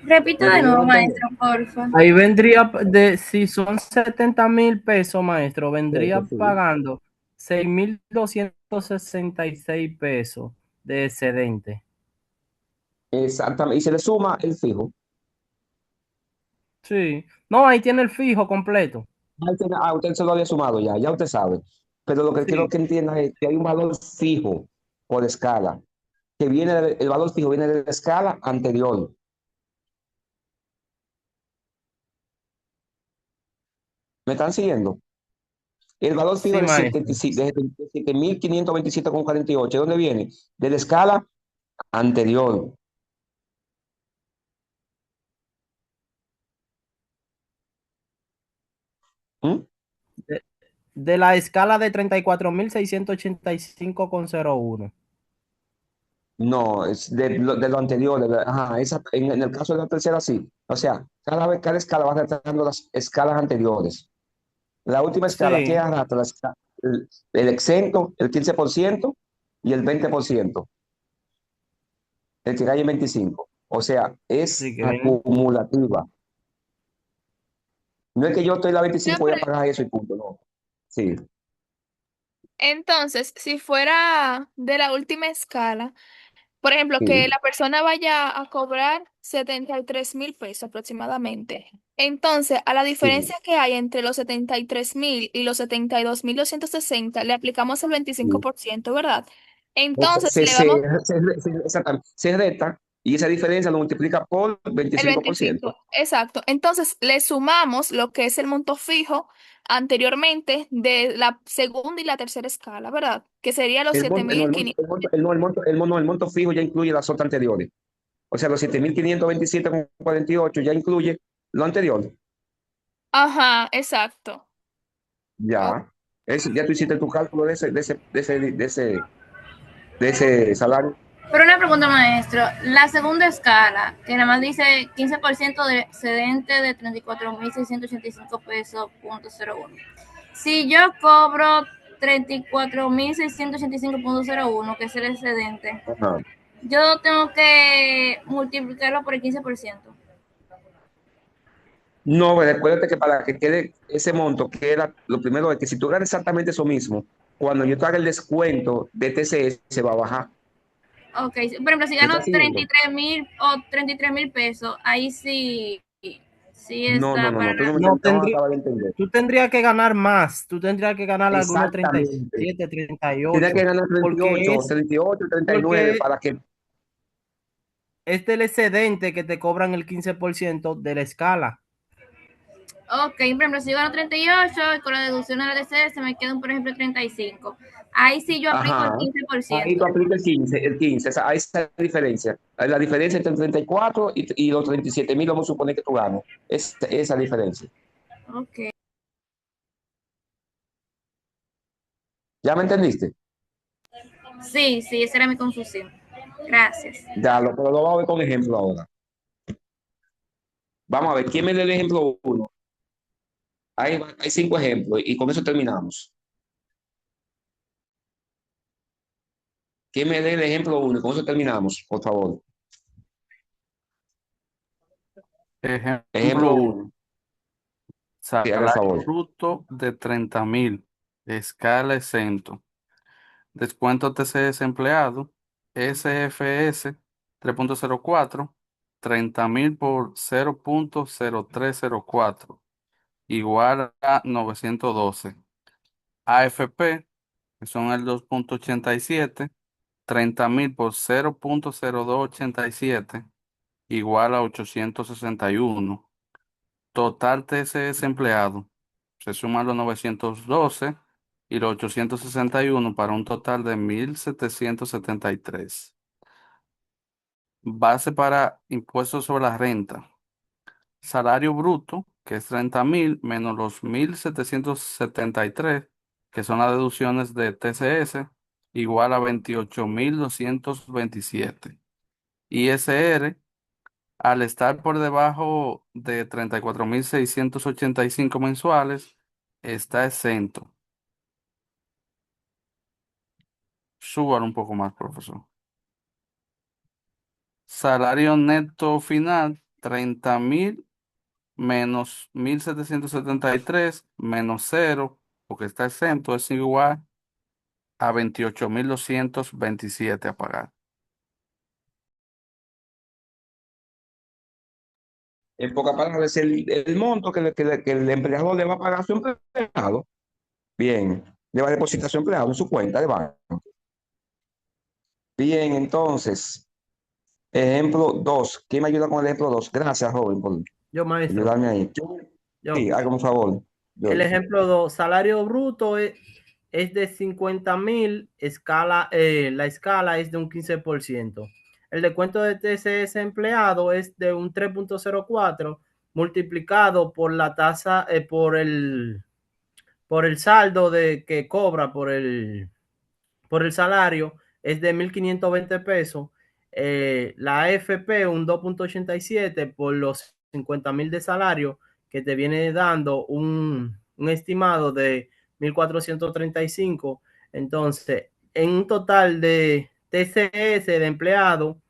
Repito ¿Me de nuevo, pudieron entender? maestro, porfa. Ahí vendría, si son 70.000 pesos, maestro, vendría Perfecto, sí. pagando 6.266 pesos de excedente. Exactamente. Y se le suma el fijo. Sí, no, ahí tiene el fijo completo. Usted se lo había sumado ya usted sabe. Pero lo que quiero Sí, que entienda es que hay un valor fijo por escala, el valor fijo viene de la escala anterior. ¿Me están siguiendo? El valor fijo sí, de maestro. 77,527,48, ¿de dónde viene? De la escala anterior. ¿Mm? De la escala de 34.685,01. No, es de lo anterior. Ajá, en el caso de la tercera, sí. O sea, cada escala va tratando las escalas anteriores. La última escala, ¿qué Sí, arrastra? El exento, el 15% y el 20%, el que cae en 25. O sea, es sí que viene. acumulativa. No es que yo estoy en la Una 25 voy a pre- pagar eso y punto, no. Sí, Entonces, si fuera de la última escala, por ejemplo, que sí, la persona vaya a cobrar 73,000 pesos aproximadamente. Entonces, a la sí, diferencia que hay entre los 73,000 y los 72,260 le aplicamos el sí. 25%, ¿verdad? Entonces, si le Se, damos, exactamente, se resta y esa diferencia lo multiplica por El 25%. 25, exacto. Entonces, le sumamos lo que es el monto fijo anteriormente de la segunda y la tercera escala, ¿verdad? Que sería los El monto, no, el monto, 7.500. el monto, el, no, el monto, el monto fijo ya incluye las otras anteriores. O sea, los 7.527,48 ya incluye lo anterior. Ajá, exacto. Ok. Ya. Ya tú hiciste tu cálculo de ese salario. Pero una pregunta, maestro. La segunda escala, que nada más dice 15% de excedente de 34.685 pesos, punto 01. Si yo cobro 34.685,01, que es el excedente, Ajá. yo tengo que multiplicarlo por el 15%. No, recuérdate que para que quede ese monto, que era lo primero, es que si tú ganas exactamente eso mismo, cuando yo te haga el descuento de TCS, se va a bajar. Ok, por ejemplo, si ¿Me gano estás siguiendo? 33.000 o 33.000 pesos, ahí sí, sí No, no, está no, para no, tú no No me vas a tendría, acabar de entender. tú tendrías que ganar más. Tú tendrías que ganar algunos Exactamente. 37, Tienes que 38, ganar porque 38, 39 porque para que... es del excedente que te cobran el 15% de la escala. Ok, por ejemplo, si yo gano 38 y con la deducción de la DC se me quedan, por ejemplo, 35. Ahí sí yo aplico el Ajá. Ahí 15%. tú aplicas el 15, ahí está la diferencia. La diferencia entre el 34 y los 37.000, vamos a suponer que tú ganas. Esa diferencia. Ok. ¿Ya me entendiste? Sí, sí, esa era mi confusión. Gracias. Ya, pero lo vamos a ver con ejemplo ahora. Vamos a ver, ¿quién me lee el ejemplo uno? Hay 5 ejemplos y con eso terminamos. ¿Quién me lee el ejemplo uno y con eso terminamos, por favor? Ejemplo Ejemplo 1. uno, sí, haga el Salario favor. bruto de 30.000. Escala exento. Descuento TCS empleado. SFS 3.04. 30.000 por 0.0304. Igual a 912. AFP, que son el 2.87. 30.000 por 0.0287. Igual a 861. Total TCS empleado. Se suman los 912 y los 861 para un total de 1.773. Base para impuestos sobre la renta. Salario bruto, que es 30.000 menos los 1.773, que son las deducciones de TCS, igual a 28.227. ISR, al estar por debajo de 34.685 mensuales, está exento. Súbalo un poco más, profesor. Salario neto final, 30.000 menos 1.773 menos cero, porque está exento, es igual a 28.227 a pagar. En pocas palabras, el monto que el empleador le va a pagar a su empleado. Bien, le va a depositar a su empleado en su cuenta de banco. Bien, entonces, ejemplo 2. ¿Quién me ayuda con el ejemplo 2? Gracias, joven, por Yo, maestro, ayudarme ahí. yo. Sí, hágame un favor. El George. ejemplo 2, salario bruto es de 50.000, la escala es de un 15%. El descuento de TCS empleado es de un 3.04 multiplicado por la tasa, por el saldo que cobra por el salario, es de 1.520 pesos. La AFP un 2.87 por los 50.000 de salario, que te viene dando un estimado de 1.435. Entonces, en un total de TCS de empleado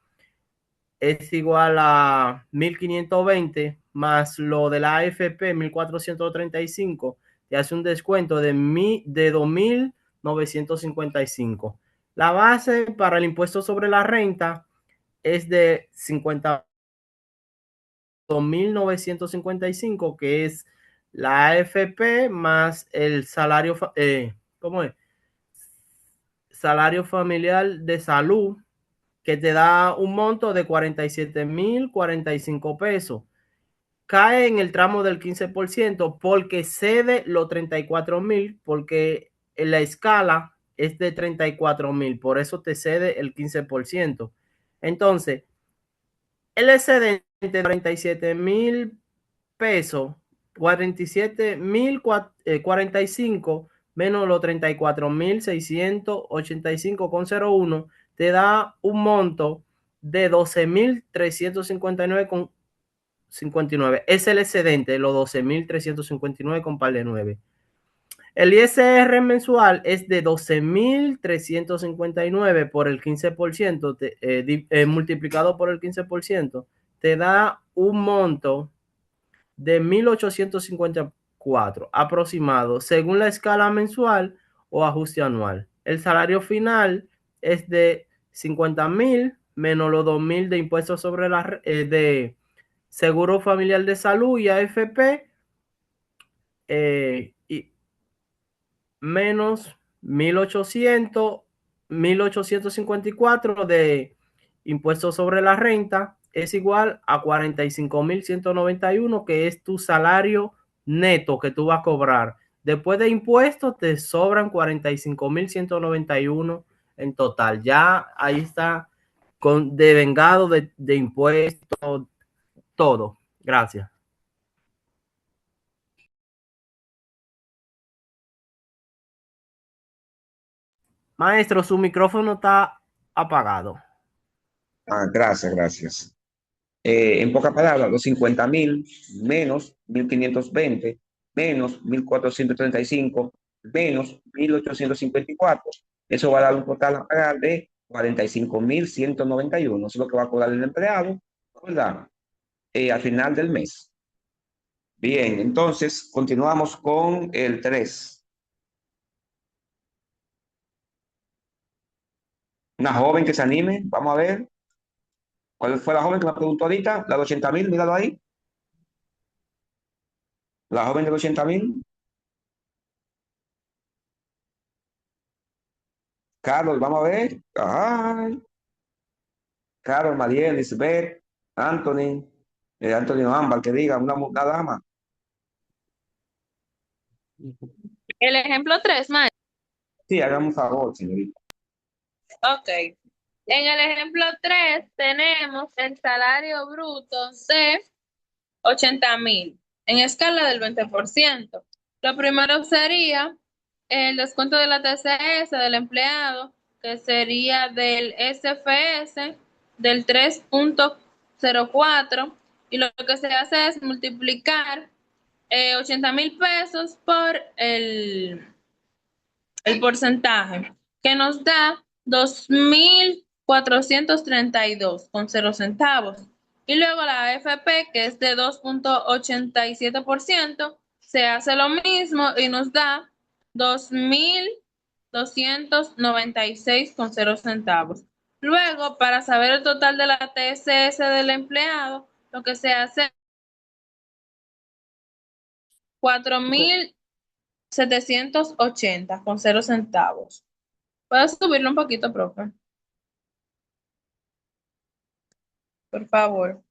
es igual a 1.520 más lo de la AFP 1.435, te hace un descuento de 2.955. La base para el impuesto sobre la renta es de 52.955, que es la AFP más el salario, ¿cómo es? Salario familiar de salud, que te da un monto de 47.045 pesos. Cae en el tramo del 15% porque cede los 34.000, porque en la escala es de 34.000, por eso te cede el 15%. Entonces, el excedente de 47.000 pesos, 47.045 menos los 34.685,01, te da un monto de 12.359,59. Es el excedente de los 12.359 con par de 9. El ISR mensual es de 12.359 por el 15%, multiplicado por el 15%, te da un monto de 1.854 aproximado, según la escala mensual o ajuste anual. El salario final es de 50.000 menos los 2.000 de impuestos sobre de Seguro Familiar de Salud y AFP, y menos 1.854 de impuestos sobre la renta, es igual a 45.191, que es tu salario neto que tú vas a cobrar. Después de impuestos te sobran 45.191 en total. Ya ahí está con devengado de impuestos, todo. Gracias. Maestro, su micrófono está apagado. Gracias, gracias. En pocas palabras, los 50.000 menos 1.520 menos 1.435 menos 1.854. Eso va a dar un total a pagar de 45.191. Eso es lo que va a cobrar el empleado, ¿verdad? Al final del mes. Bien, entonces continuamos con el 3. Una joven que se anime, vamos a ver. ¿Cuál fue la joven que me preguntó ahorita? La de 80.000, míralo ahí. La joven de 80.000. Carlos, vamos a ver. Ay. Carol, Mariel, Lisbeth, Anthony, Antonio Ámbar, que diga una dama. El ejemplo 3, maestro. Sí, hagamos un favor, señorita. Ok. En el ejemplo 3 tenemos el salario bruto de 80.000 en escala del 20%. Lo primero sería el descuento de la TCS del empleado, que sería del SFS del 3.04, y lo que se hace es multiplicar 80.000 pesos por el porcentaje, que nos da 2.432,0 centavos. Y luego la AFP, que es de 2.87%, se hace lo mismo y nos da 2.296,0 centavos. Luego, para saber el total de la TSS del empleado, lo que se hace 4.780,0 centavos. ¿Puedes subirlo un poquito, profe? Por favor.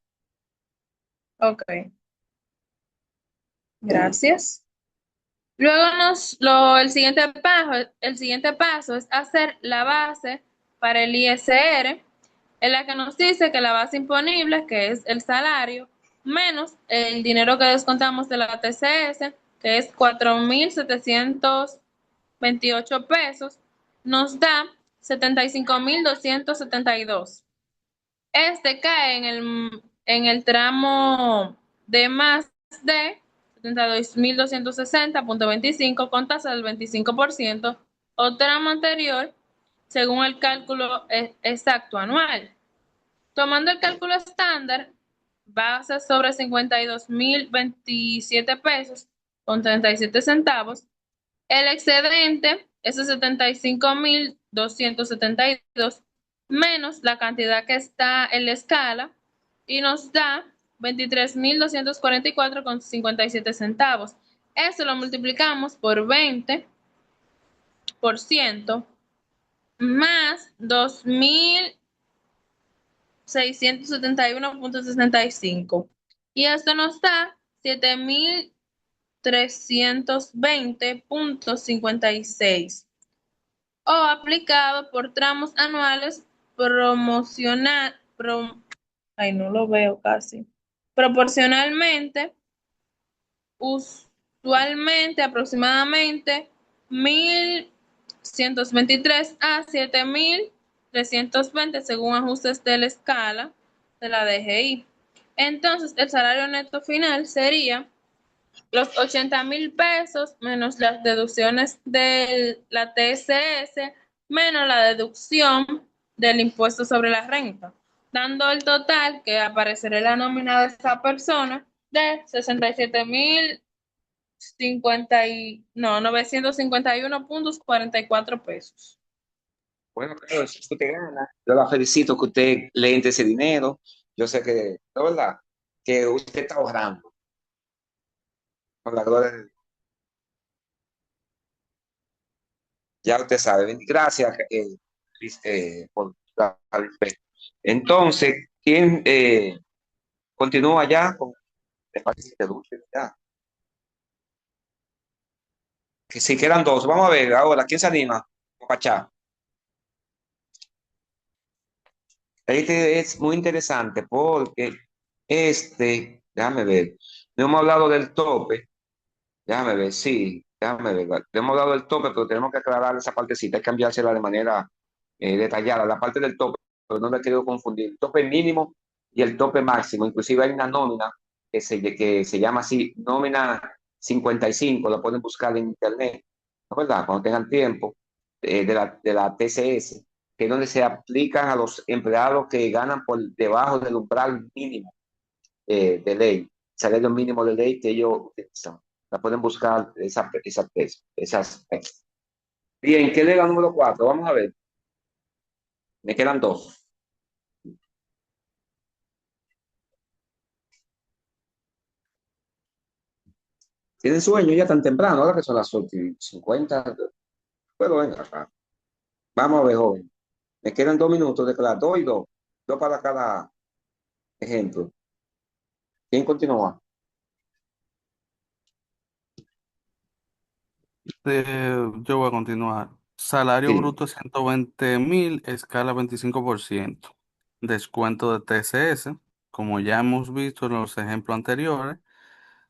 Ok. Gracias. Luego el siguiente paso es hacer la base para el ISR, en la que nos dice que la base imponible, que es el salario, menos el dinero que descontamos de la TCS, que es 4.728 pesos, nos da 75.272. Este cae en el tramo de más de 72.260,25 con tasa del 25%, o tramo anterior según el cálculo exacto anual. Tomando el cálculo estándar, base sobre 52.027 pesos con 37 centavos, el excedente es de 75.272 menos la cantidad que está en la escala, y nos da 23.244,57 centavos. Eso lo multiplicamos por 20% más 2.000 671.65. Y esto nos da 7.320.56. O aplicado por tramos anuales ay, no lo veo casi. Proporcionalmente, usualmente aproximadamente 1.123 a 7.320 según ajustes de la escala de la DGI. Entonces, el salario neto final sería los 80.000 pesos menos las deducciones de la TSS menos la deducción del impuesto sobre la renta, dando el total que aparecerá en la nómina de esa persona de 951.44 pesos. Bueno, claro, si usted gana, yo la felicito que usted le entre ese dinero. Yo sé que, la verdad, que usted está ahorrando. Con la gloria de Dios. Ya usted sabe. Gracias por la respuesta. Entonces, ¿quién continúa ya con el paciente dulce? Ya. Que si quedan dos, vamos a ver ahora, ¿quién se anima? Pachá. Este es muy interesante porque déjame ver, no hemos hablado del tope, déjame ver, sí, déjame ver, no hemos hablado del tope, pero tenemos que aclarar esa partecita, hay que cambiársela de manera detallada, la parte del tope, pero no me he querido confundir, el tope mínimo y el tope máximo, inclusive hay una nómina que se llama así, nómina 55, la pueden buscar en internet, ¿no es verdad? Cuando tengan tiempo, de la TCS, que es donde se aplican a los empleados que ganan por debajo del umbral mínimo de ley, salario mínimo de ley que ellos utilizan. La pueden buscar esas. Bien, ¿qué ley la número 4? Vamos a ver. Me quedan dos. ¿Tienen sueño ya tan temprano? Ahora que son las 8:50. Bueno, venga acá. Vamos a ver, joven. Me quedan 2 minutos de clase, 2 y 2. 2 para cada ejemplo. ¿Quién continúa? Yo voy a continuar. Salario Sí. bruto 120.000, escala 25%. Descuento de TCS. Como ya hemos visto en los ejemplos anteriores,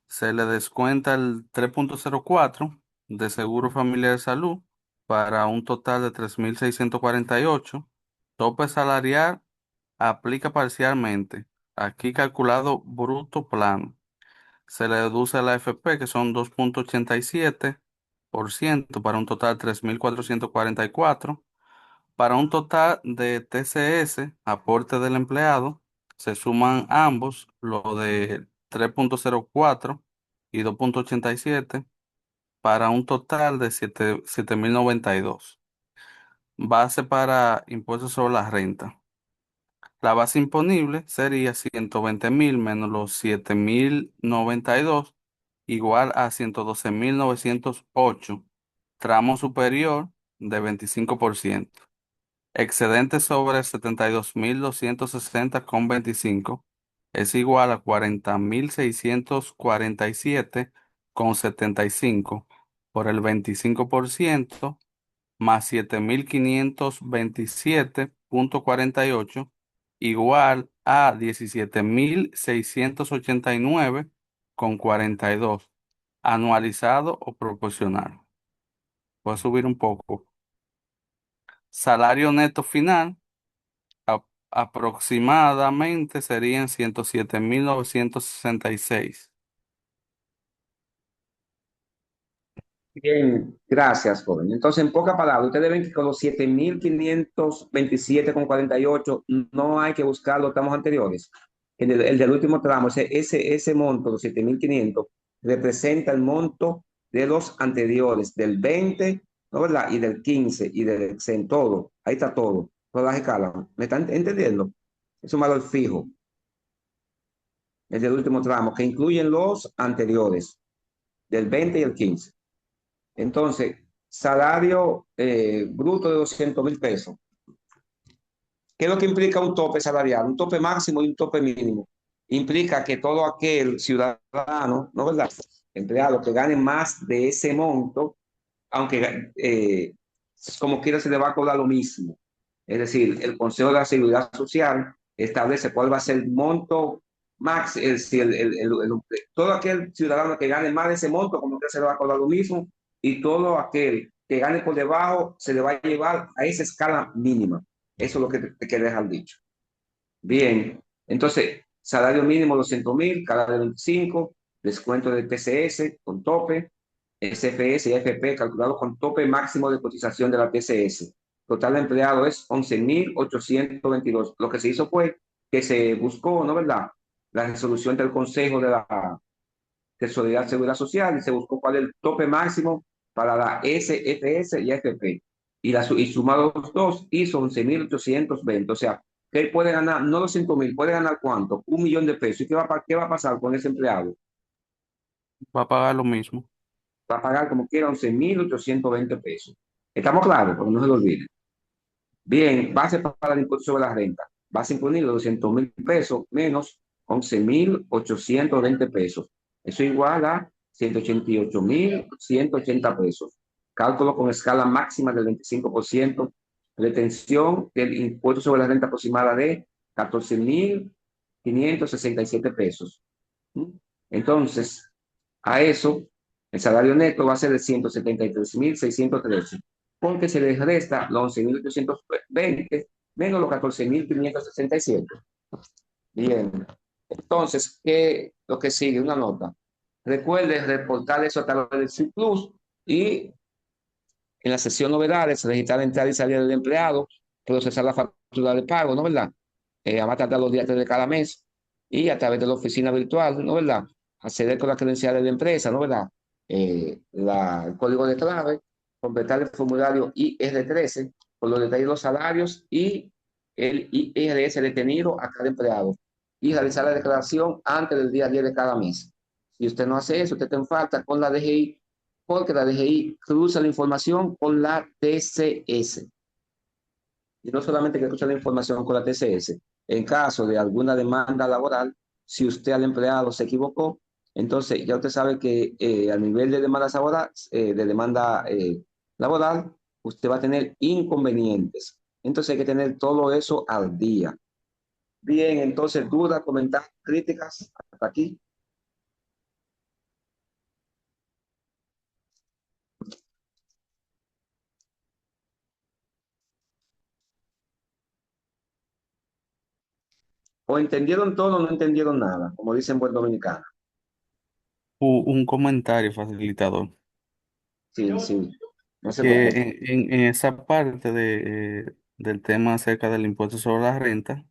se le descuenta el 3.04 de Seguro Familiar de Salud para un total de 3.648. Tope salarial aplica parcialmente. Aquí calculado bruto plano. Se le deduce a la AFP, que son 2.87% para un total de 3.444. Para un total de TCS, aporte del empleado, se suman ambos, lo de 3.04 y 2.87, para un total de 7.092. Base para impuestos sobre la renta. La base imponible sería 120.000 menos los 7.092, igual a 112.908. Tramo superior de 25%. Excedente sobre 72.260,25 es igual a 40.647,75 por el 25% más 7.527,48 igual a 17.689,42 anualizado o proporcional. Voy a subir un poco. Salario neto final aproximadamente serían 107.966. Bien, gracias, joven. Entonces, en pocas palabras, ustedes ven que con los 7.527,48 no hay que buscar los tramos anteriores. El del último tramo, ese monto, los 7.500, representa el monto de los anteriores, del 20, ¿no verdad? Y del 15 y del exen, todo. Ahí está todo. Todas las escalas. ¿Me están entendiendo? Es un valor fijo. El del último tramo, que incluyen los anteriores, del 20 y el 15. Entonces, salario bruto de 200.000 pesos. ¿Qué es lo que implica un tope salarial? Un tope máximo y un tope mínimo. Implica que todo aquel ciudadano, ¿no verdad? Empleado que gane más de ese monto, aunque como quiera se le va a cobrar lo mismo. Es decir, el Consejo de la Seguridad Social establece cuál va a ser el monto máximo, es decir, todo aquel ciudadano que gane más de ese monto, como que se le va a cobrar lo mismo, y todo aquel que gane por debajo se le va a llevar a esa escala mínima. Eso es lo que te quería dejar dicho. Bien, entonces, salario mínimo 200.000, cada de 25, descuento de TCS con tope, SFS y AFP calculado con tope máximo de cotización de la TCS. Total de empleado es 11.822. Lo que se hizo fue que se buscó, ¿no verdad? La resolución del Consejo de la Tesorería Seguridad Social y se buscó cuál es el tope máximo para la SFS y AFP. Y sumado los dos hizo 11.820. O sea, que él puede ganar, no 200.000, puede ganar ¿cuánto? 1 millón de pesos. ¿Y qué va a pasar con ese empleado? Va a pagar lo mismo. Va a pagar como quiera 11.820 pesos. ¿Estamos claros? Porque no se lo olviden. Bien, base para el impuesto sobre la renta. Base imponible 200.000 pesos menos 11.820 pesos. Eso igual a 188.180 pesos. Cálculo con escala máxima del 25%. Retención del impuesto sobre la renta aproximada de 14.567 pesos. Entonces, a eso, el salario neto va a ser de 173.613, porque se les resta los 11.820 menos los 14.567. Bien, entonces, ¿qué lo que sigue? Una nota. Recuerde reportar eso a través del CIPLUS y en la sesión novedades, registrar la entrada y salida del empleado, procesar la factura de pago, ¿no verdad? A más tardar los días de cada mes y a través de la oficina virtual, ¿no verdad? Acceder con la credencial de la empresa, ¿no verdad? El código de clave, completar el formulario IR13 con los detalles de los salarios y el IRS detenido a cada empleado y realizar la declaración antes del día 10 de cada mes. Si usted no hace eso, usted está en falta con la DGI, porque la DGI cruza la información con la TCS. Y no solamente que cruza la información con la TCS, en caso de alguna demanda laboral, si usted al empleado se equivocó, entonces ya usted sabe que a nivel de demanda laboral, usted va a tener inconvenientes. Entonces hay que tener todo eso al día. Bien, entonces dudas, comentarios, críticas, hasta aquí. O entendieron todo o no entendieron nada, como dicen buen dominicano. Un comentario facilitador. Sí, sí, no se Que preocupe. en esa parte del tema acerca del impuesto sobre la renta,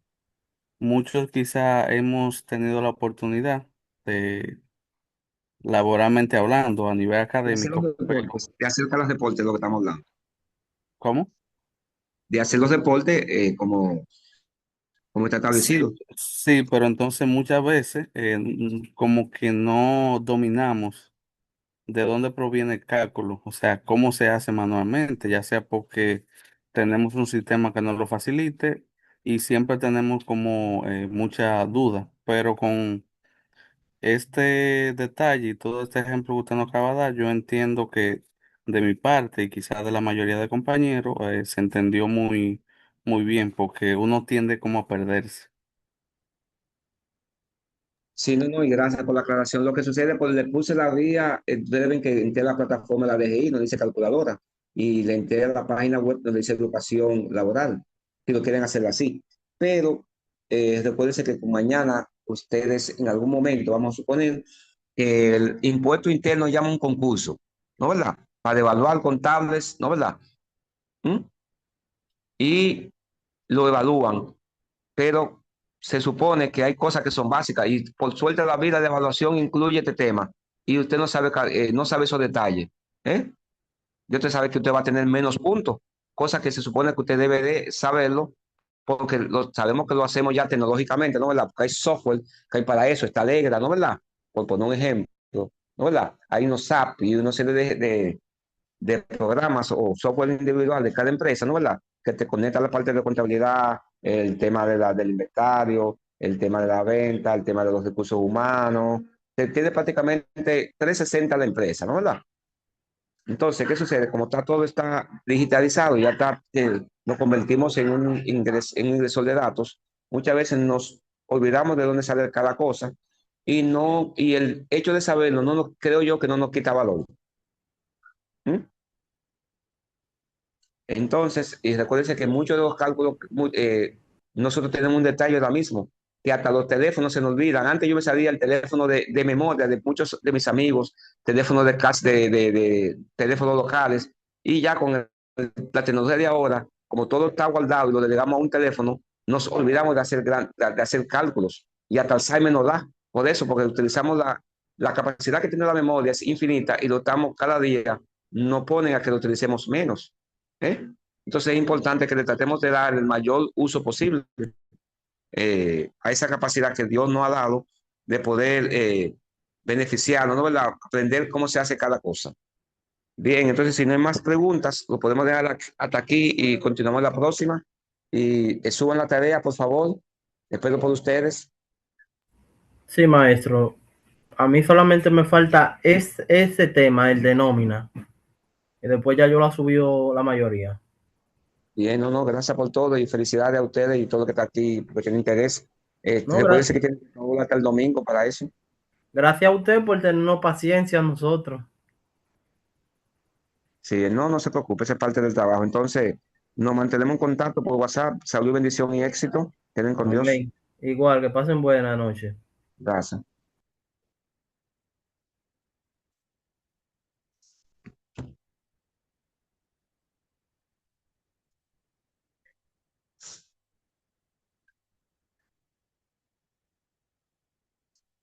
muchos quizá hemos tenido la oportunidad de, laboralmente hablando, a nivel De hacer los académico, pero deportes, de hacer los deportes, lo que estamos hablando. ¿cómo? De hacer los deportes como está Sí, establecido. sí, pero entonces muchas veces como que no dominamos de dónde proviene el cálculo, o sea, cómo se hace manualmente, ya sea porque tenemos un sistema que nos lo facilite y siempre tenemos como mucha duda, pero con este detalle y todo este ejemplo que usted nos acaba de dar, yo entiendo que de mi parte y quizás de la mayoría de compañeros se entendió muy bien porque uno tiende como a perderse. Sí, no, no, y gracias por la aclaración. Lo que sucede, pues le puse la vía, deben que entre la plataforma de la DGI, no dice calculadora, y le entré a la página web donde dice educación laboral, si lo quieren hacer así. Pero recuérdense que mañana ustedes en algún momento, vamos a suponer, que el impuesto interno llama un concurso, ¿no verdad? Para evaluar contables, ¿no verdad? ¿Mm? Y lo evalúan, pero se supone que hay cosas que son básicas y por suerte la vida de evaluación incluye este tema y usted no sabe esos detalles, ¿eh? Y usted sabe que usted va a tener menos puntos, cosa que se supone que usted debe de saberlo porque sabemos que lo hacemos ya tecnológicamente, ¿no verdad? Porque hay software que hay para eso, está Alegra, ¿no verdad? Por poner un ejemplo, ¿no verdad? Hay unos SAP y una serie de programas o software individual de cada empresa, ¿no verdad? Que te conecta a la parte de contabilidad, el tema del inventario, el tema de la venta, el tema de los recursos humanos. Tiene prácticamente 360 la empresa, ¿no? ¿Verdad? Entonces, ¿qué sucede? Como está todo está digitalizado, ya está, nos convertimos en en un ingresor de datos, muchas veces nos olvidamos de dónde sale cada cosa y no, y el hecho de saberlo, creo yo que no nos quita valor. ¿Mm? Entonces, y recuérdense que muchos de los cálculos, nosotros tenemos un detalle ahora mismo, que hasta los teléfonos se nos olvidan. Antes yo me sabía el teléfono de memoria de muchos de mis amigos, teléfonos de casa, de teléfonos locales, y ya con la tecnología de ahora, como todo está guardado y lo delegamos a un teléfono, nos olvidamos de hacer, de hacer cálculos, y hasta Alzheimer nos da, por eso, porque utilizamos la capacidad que tiene la memoria, es infinita, y lo estamos cada día, no ponen a que lo utilicemos menos. ¿Eh? Entonces es importante que le tratemos de dar el mayor uso posible a esa capacidad que Dios nos ha dado de poder beneficiarnos, ¿no? ¿Verdad? Aprender cómo se hace cada cosa. Bien, entonces si no hay más preguntas, lo podemos dejar hasta aquí y continuamos la próxima. Y suban la tarea, por favor. Espero por ustedes. Sí, maestro. A mí solamente me falta ese tema, el de nómina. Y después ya yo lo subió la mayoría. Bien, no, gracias por todo y felicidades a ustedes y todo lo que está aquí, porque tiene interés. No, Recuerden que tienen hasta el domingo para eso. gracias a usted por tenernos paciencia a nosotros. Sí, no se preocupe, esa es parte del trabajo. Entonces, nos mantenemos en contacto por WhatsApp. Salud, bendición y éxito. Queden con Dios. Amén. Igual, que pasen buena noche. Gracias.